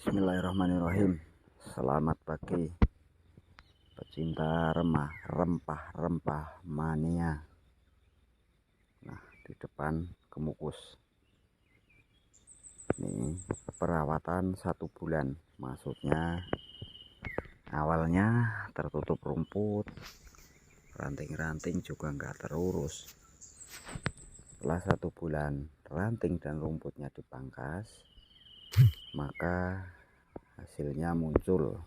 Bismillahirrahmanirrahim. Selamat pagi pecinta rempah-rempah mania. Nah, di depan kemukus ini perawatan 1 bulan, maksudnya awalnya tertutup rumput, ranting-ranting juga nggak terurus. Setelah 1 bulan ranting dan rumputnya dipangkas, maka hasilnya muncul.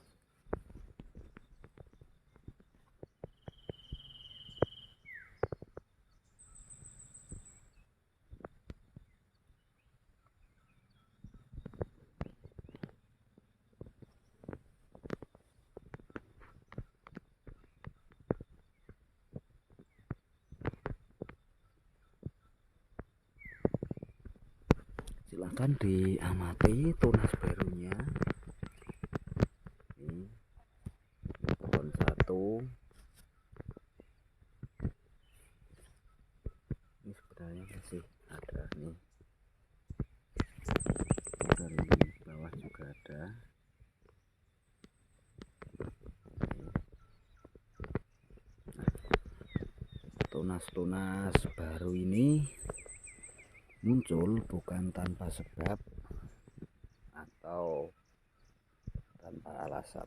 Silahkan diamati tunas barunya. Ini pohon 1. Ini sebenarnya masih ada nih, dari bawah juga ada. Tunas-tunas baru ini muncul bukan tanpa sebab atau tanpa alasan.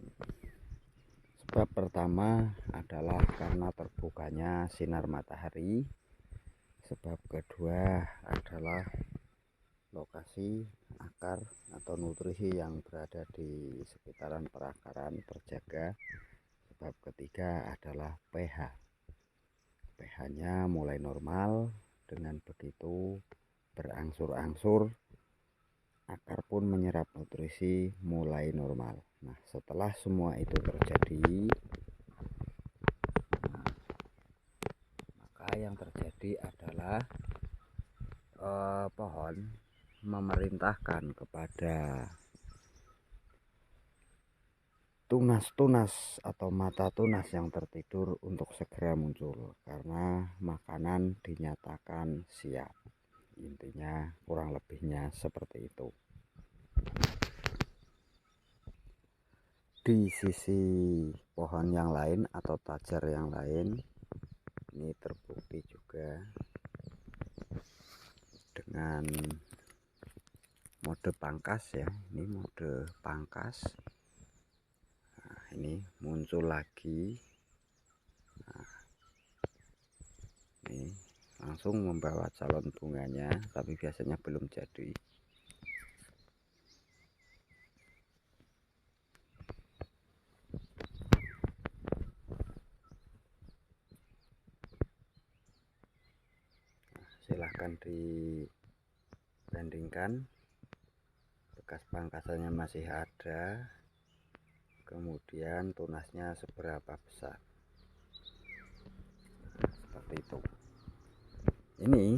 Sebab pertama adalah karena terbukanya sinar matahari. Sebab kedua adalah lokasi akar atau nutrisi yang berada di sekitaran perakaran terjaga. Sebab ketiga adalah pH-nya mulai normal. Dengan begitu berangsur-angsur akar pun menyerap nutrisi mulai normal. Nah, setelah semua itu terjadi, maka yang terjadi adalah pohon memerintahkan kepada tunas-tunas atau mata tunas yang tertidur untuk segera muncul karena makanan dinyatakan siap. Intinya kurang lebihnya seperti itu. Di sisi pohon yang lain atau tajar yang lain, ini terbukti juga dengan mode pangkas ya. Ini mode pangkas. Nah, ini muncul lagi. Nah, ini langsung membawa calon bunganya, tapi biasanya belum jadi. Silahkan dibandingkan, bekas pangkasannya masih ada, kemudian tunasnya seberapa besar. Seperti itu. Ini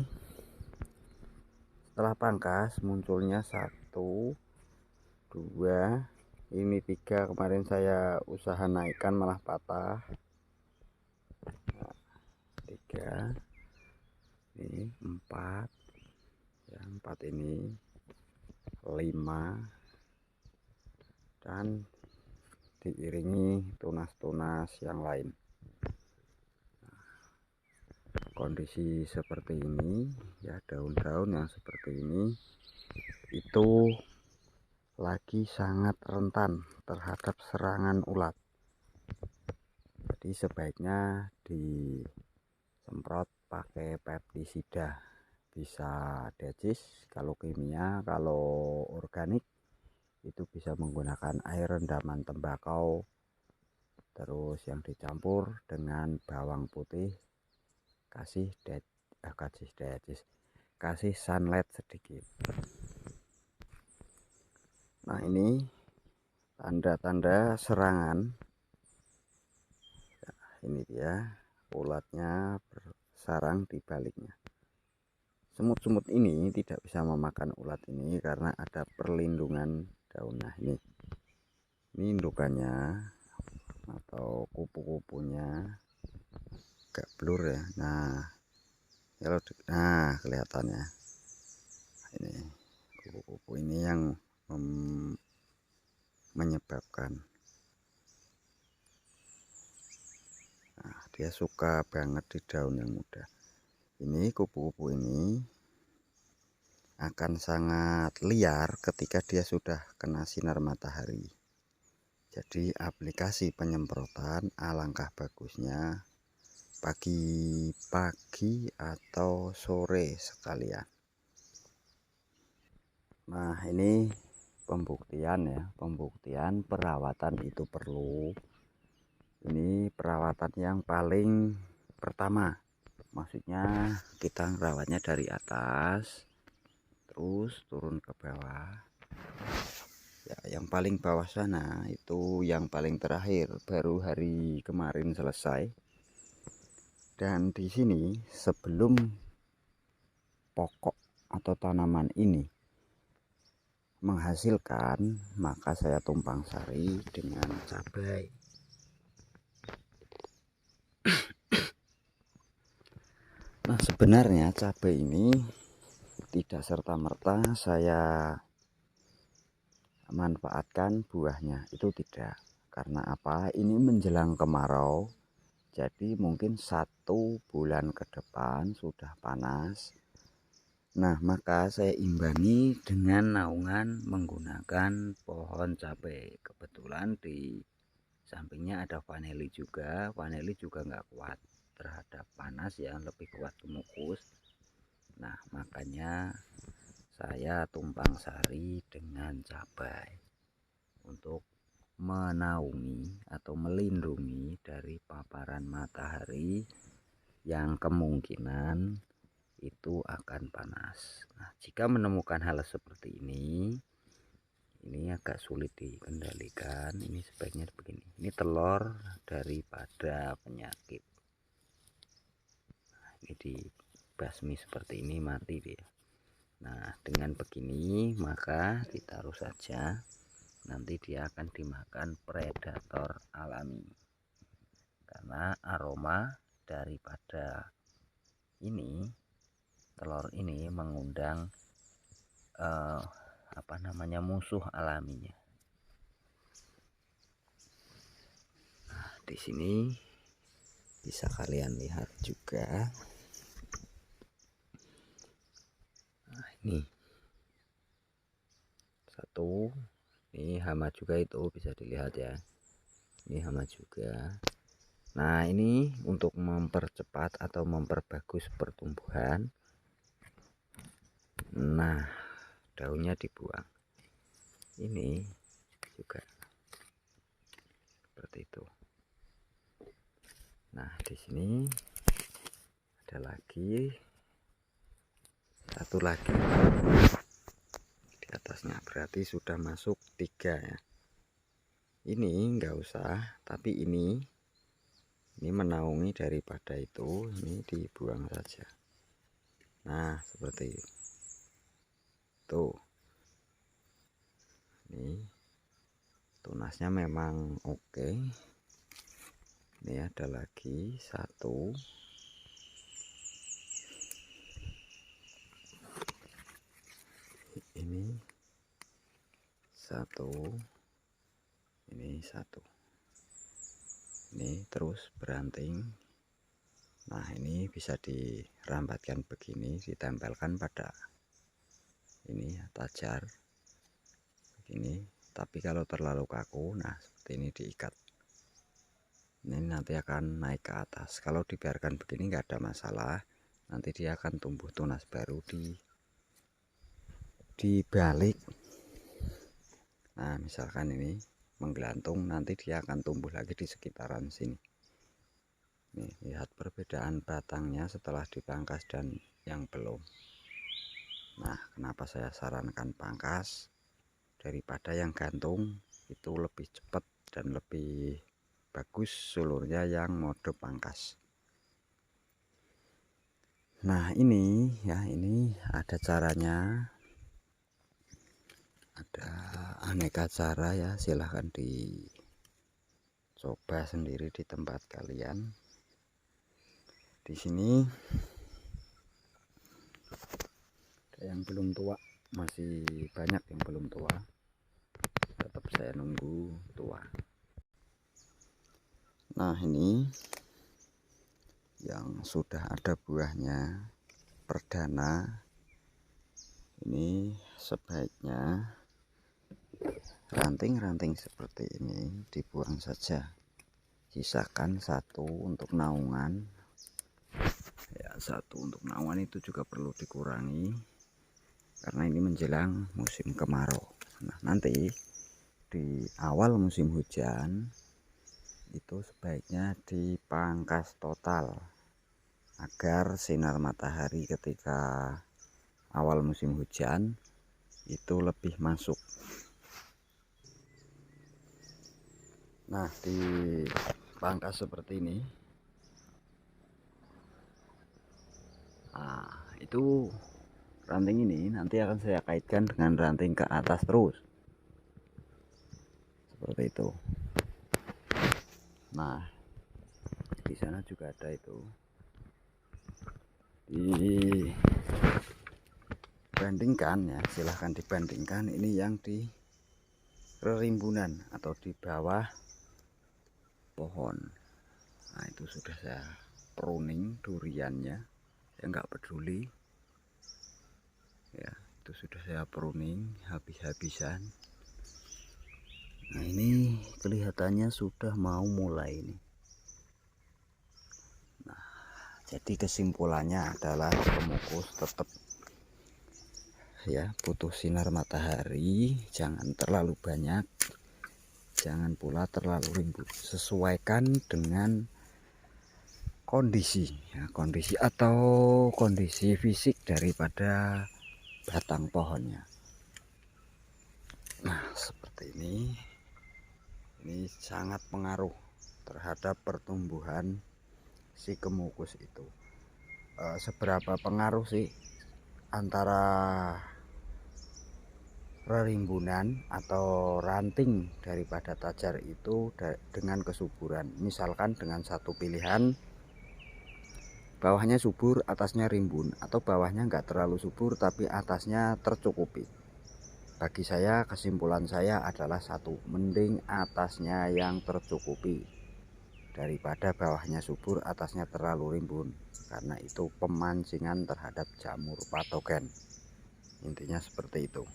setelah pangkas munculnya 1, 2, ini 3. Kemarin saya usaha naikkan malah patah. Nah, 3, ini 4 ya, 4 ini 5, dan diiringi tunas-tunas yang lain. Kondisi seperti ini ya, daun-daun yang seperti ini itu lagi sangat rentan terhadap serangan ulat. Jadi sebaiknya disemprot pakai pestisida, bisa decis kalau kimia. Kalau organik itu bisa menggunakan air rendaman tembakau, terus yang dicampur dengan bawang putih, kasih sunlight sedikit. Nah, ini tanda-tanda serangan. Nah, ini dia ulatnya bersarang di baliknya. Semut-semut ini tidak bisa memakan ulat ini karena ada perlindungan daun. Nah, ini indukannya atau kupu-kupunya agak blur ya. Nah, kalau kelihatannya ini kupu-kupu ini yang menyebabkan. Nah, dia suka banget di daun yang muda. Ini kupu-kupu ini akan sangat liar ketika dia sudah kena sinar matahari. Jadi aplikasi penyemprotan alangkah bagusnya pagi-pagi atau sore sekalian. Nah, ini pembuktian ya, pembuktian perawatan itu perlu. Ini perawatan yang paling pertama, maksudnya kita merawatnya dari atas terus turun ke bawah ya. Yang paling bawah sana itu yang paling terakhir, baru hari kemarin selesai. Dan di sini sebelum pokok atau tanaman ini menghasilkan, maka saya tumpang sari dengan cabai. Nah, sebenarnya cabai ini tidak serta-merta saya manfaatkan buahnya, itu tidak. Karena apa? Ini menjelang kemarau, jadi mungkin 1 bulan ke depan sudah panas. Nah, maka saya imbangi dengan naungan menggunakan pohon cabai. Kebetulan di sampingnya ada vanili juga. Vanili juga nggak kuat terhadap panas ya, lebih kuat ke mukus. Nah, makanya saya tumpang sari dengan cabai untuk menaungi atau melindungi dari paparan matahari yang kemungkinan itu akan panas. Nah, jika menemukan hal seperti ini agak sulit dikendalikan. Ini sebaiknya begini. Ini telur daripada penyakit. Nah, ini dibasmi seperti ini, mati dia. Nah, dengan begini maka ditaruh saja, nanti dia akan dimakan predator alami. Karena aroma daripada ini, telur ini mengundang musuh alaminya. Nah, di sini bisa kalian lihat juga. Nah, ini satu, ini hama juga, itu bisa dilihat ya, ini hama juga. Nah, ini untuk mempercepat atau memperbagus pertumbuhan. Nah, daunnya dibuang, ini juga seperti itu. Nah, di sini ada lagi satu lagi di atasnya, berarti sudah masuk 3 ya. Ini enggak usah, tapi ini menaungi daripada itu, ini dibuang saja. Nah, seperti itu. Ini tunasnya memang oke. Ini ada lagi satu. Ini satu. Ini satu. Ini terus beranting. Nah, ini bisa dirambatkan begini, ditempelkan pada ini ya, tajar begini. Tapi kalau terlalu kaku, nah seperti ini diikat. Ini nanti akan naik ke atas. Kalau dibiarkan begini nggak ada masalah, nanti dia akan tumbuh tunas baru di balik. Nah, misalkan ini menggelantung, nanti dia akan tumbuh lagi di sekitaran sini. Nih, lihat perbedaan batangnya setelah dipangkas dan yang belum. Nah, kenapa saya sarankan pangkas daripada yang gantung? Itu lebih cepat dan lebih bagus sulurnya yang mode pangkas. Nah, ini ya, ini ada caranya, ada aneka cara ya, silahkan dicoba sendiri di tempat kalian. Di sini ada yang belum tua, masih banyak yang belum tua, tetap saya nunggu tua. Nah, ini yang sudah ada buahnya perdana, ini sebaiknya ranting-ranting seperti ini dibuang saja, sisakan satu untuk naungan ya. Satu untuk naungan itu juga perlu dikurangi karena ini menjelang musim kemarau. Nah, nanti di awal musim hujan itu sebaiknya dipangkas total agar sinar matahari ketika awal musim hujan itu lebih masuk. Nah, dipangkas seperti ini. Nah, itu ranting ini nanti akan saya kaitkan dengan ranting ke atas terus seperti itu. Nah, di sana juga ada itu. Dibandingkan ya, silahkan dibandingkan ini yang di rerimbunan atau di bawah pohon. Nah, itu sudah saya pruning duriannya, saya nggak peduli ya, itu sudah saya pruning habis-habisan. Nah, ini kelihatannya sudah mau mulai nih. Nah, jadi kesimpulannya adalah kemukus tetap ya butuh sinar matahari, jangan terlalu banyak, jangan pula terlalu rimbun, sesuaikan dengan kondisi ya, kondisi fisik daripada batang pohonnya. Nah, seperti ini sangat pengaruh terhadap pertumbuhan si kemukus itu. Seberapa pengaruh sih antara rerimbunan atau ranting daripada tajar itu dengan kesuburan? Misalkan dengan satu pilihan, bawahnya subur, atasnya rimbun, atau bawahnya nggak terlalu subur tapi atasnya tercukupi. Bagi saya, kesimpulan saya adalah satu, mending atasnya yang tercukupi daripada bawahnya subur, atasnya terlalu rimbun, karena itu pemancingan terhadap jamur patogen. Intinya seperti itu.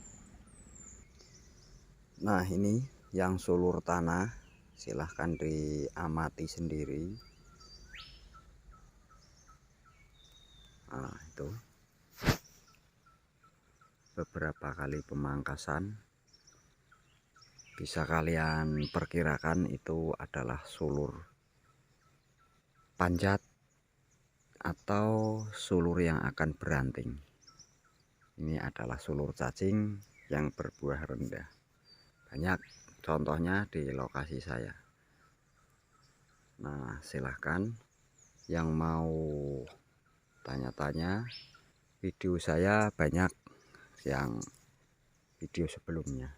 Nah, ini yang sulur tanah, silahkan diamati sendiri. Nah, itu beberapa kali pemangkasan, bisa kalian perkirakan itu adalah sulur panjat atau sulur yang akan beranting. Ini adalah sulur cacing yang berbuah rendah. Banyak contohnya di lokasi saya. Nah, silahkan yang mau tanya-tanya, video saya banyak yang video sebelumnya.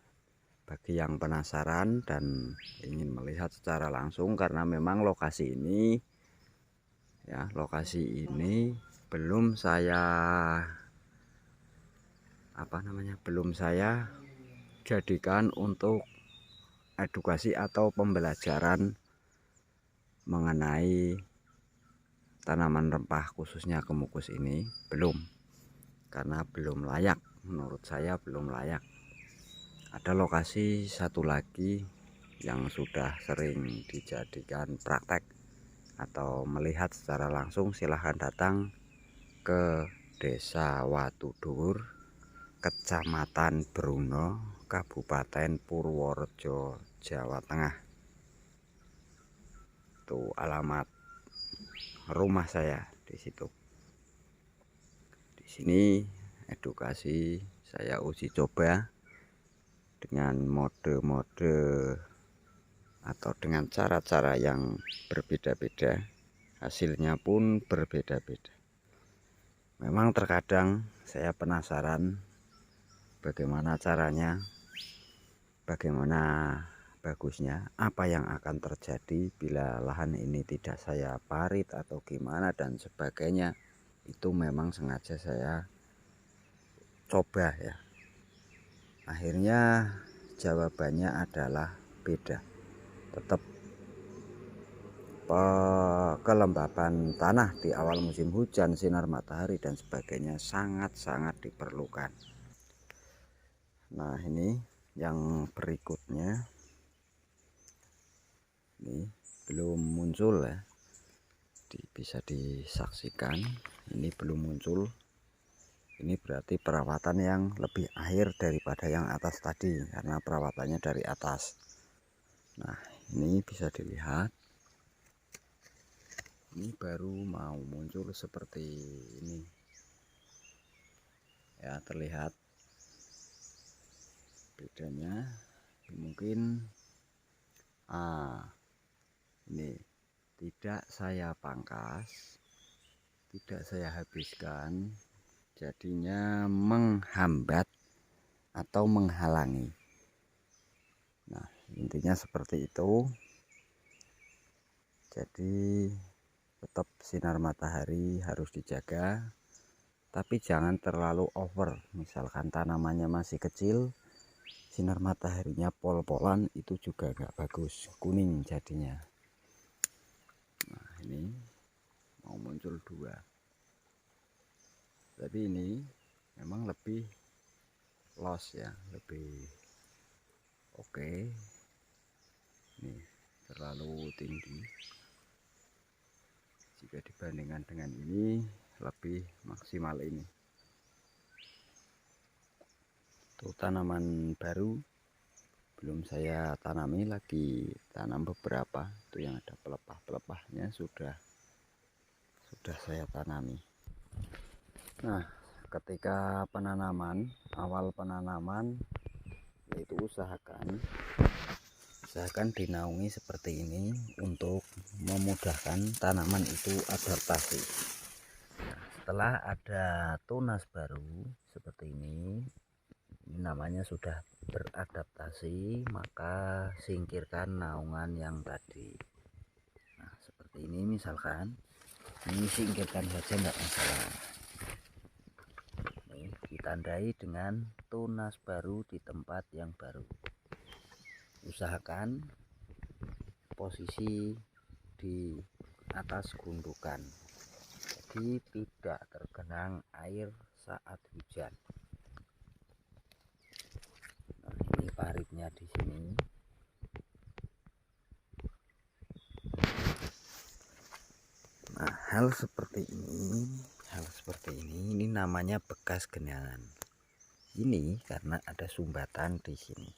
Bagi yang penasaran dan ingin melihat secara langsung, karena memang lokasi ini belum saya jadikan untuk edukasi atau pembelajaran mengenai tanaman rempah khususnya kemukus ini, belum, karena belum layak, menurut saya belum layak. Ada lokasi satu lagi yang sudah sering dijadikan praktek atau melihat secara langsung, silahkan datang ke Desa Watudur, Kecamatan Bruno, Kabupaten Purworejo, Jawa Tengah. Itu alamat rumah saya di situ. Di sini edukasi saya uji coba dengan mode-mode atau dengan cara-cara yang berbeda-beda, hasilnya pun berbeda-beda. Memang terkadang saya penasaran bagaimana caranya, bagaimana bagusnya, apa yang akan terjadi bila lahan ini tidak saya parit atau gimana dan sebagainya. Itu memang sengaja saya coba ya. Akhirnya jawabannya adalah beda. Tetap kelembapan tanah di awal musim hujan, sinar matahari dan sebagainya sangat-sangat diperlukan. Nah, ini yang berikutnya, ini belum muncul ya, bisa disaksikan. Ini belum muncul. Ini berarti perawatan yang lebih akhir daripada yang atas tadi, karena perawatannya dari atas. Nah, ini bisa dilihat, ini baru mau muncul seperti ini ya, terlihat bedanya. Mungkin ini tidak saya pangkas, tidak saya habiskan, jadinya menghambat atau menghalangi. Nah, intinya seperti itu. Jadi tetap sinar matahari harus dijaga, tapi jangan terlalu over. Misalkan tanamannya masih kecil, sinar mataharinya pol-polan, itu juga nggak bagus, kuning jadinya. Nah, ini mau muncul 2, tapi ini memang lebih los ya, lebih oke. Ini terlalu tinggi jika dibandingkan dengan ini, lebih maksimal ini. Itu tanaman baru, belum saya tanami, lagi tanam beberapa. Itu yang ada pelepah-pelepahnya sudah saya tanami. Nah, ketika penanaman, awal penanaman, yaitu usahakan dinaungi seperti ini untuk memudahkan tanaman itu adaptasi. Nah, setelah ada tunas baru seperti ini namanya sudah beradaptasi, maka singkirkan naungan yang tadi. Nah, seperti ini misalkan, ini singkirkan saja, enggak masalah. Ini ditandai dengan tunas baru di tempat yang baru. Usahakan posisi di atas gundukan, jadi tidak tergenang air saat hujan. Nah, ini paritnya di sini. Nah, hal seperti ini namanya bekas genangan. Ini karena ada sumbatan di sini.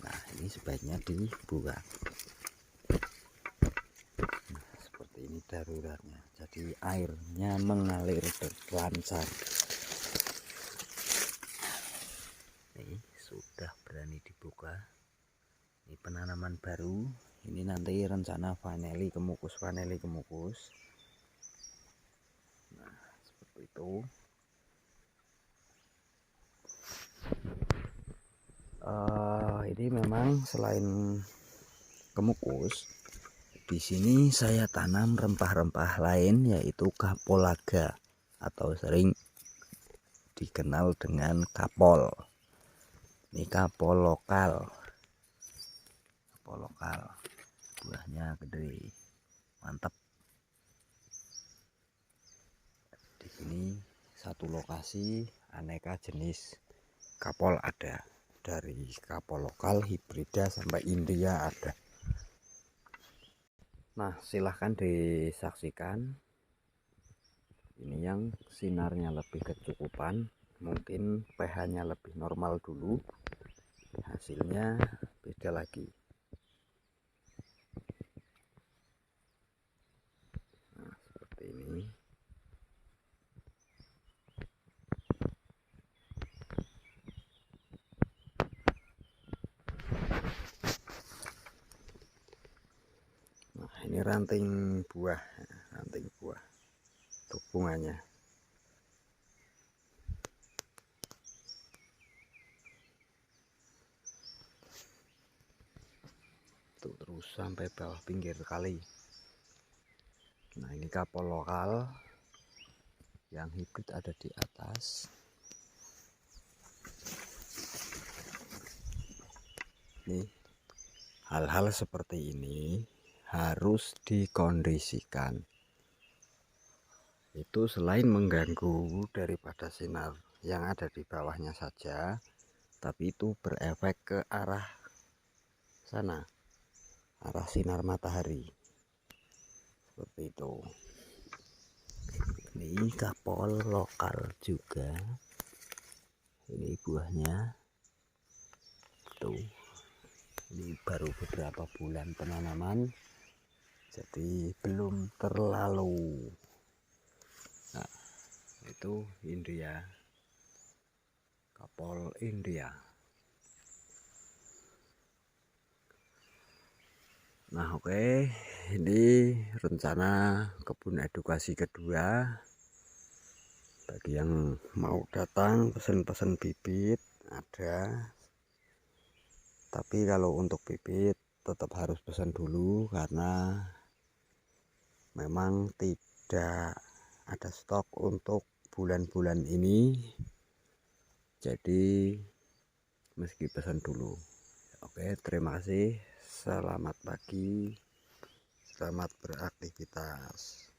Nah, ini sebaiknya dibuang. Nah, seperti ini daruratnya, jadi airnya mengalir lancar. Ini sudah berani dibuka. Ini penanaman baru, ini nanti rencana vaneli kemukus. Nah, seperti itu. Ini memang selain kemukus, di sini saya tanam rempah-rempah lain, yaitu kapolaga atau sering dikenal dengan kapol. Ini kapol lokal, buahnya gede, mantap. Di sini satu lokasi aneka jenis kapol ada, dari kapol lokal, hibrida sampai India ada. Nah, silahkan disaksikan. Ini yang sinarnya lebih kecukupan, mungkin pH-nya lebih normal dulu, hasilnya beda lagi. Nah, seperti ini. Nah, ini ranting buah untuk bunganya. Tuh, terus sampai bawah pinggir kali. Nah, ini kapol lokal, yang hibrid ada di atas. Nih, hal-hal seperti ini harus dikondisikan. Itu selain mengganggu daripada sinar yang ada di bawahnya saja, tapi itu berefek ke arah sana, arah sinar matahari. Seperti itu. Ini kapol lokal juga. Ini buahnya. Tuh. Ini baru beberapa bulan penanaman. Jadi belum terlalu. Nah, itu India. Kapol India. Nah, oke, ini rencana kebun edukasi kedua. Bagi yang mau datang pesen-pesen bibit ada. Tapi kalau untuk bibit tetap harus pesan dulu karena memang tidak ada stok untuk bulan-bulan ini. Jadi meski pesan dulu. Oke, terima kasih. Selamat pagi. Selamat beraktivitas.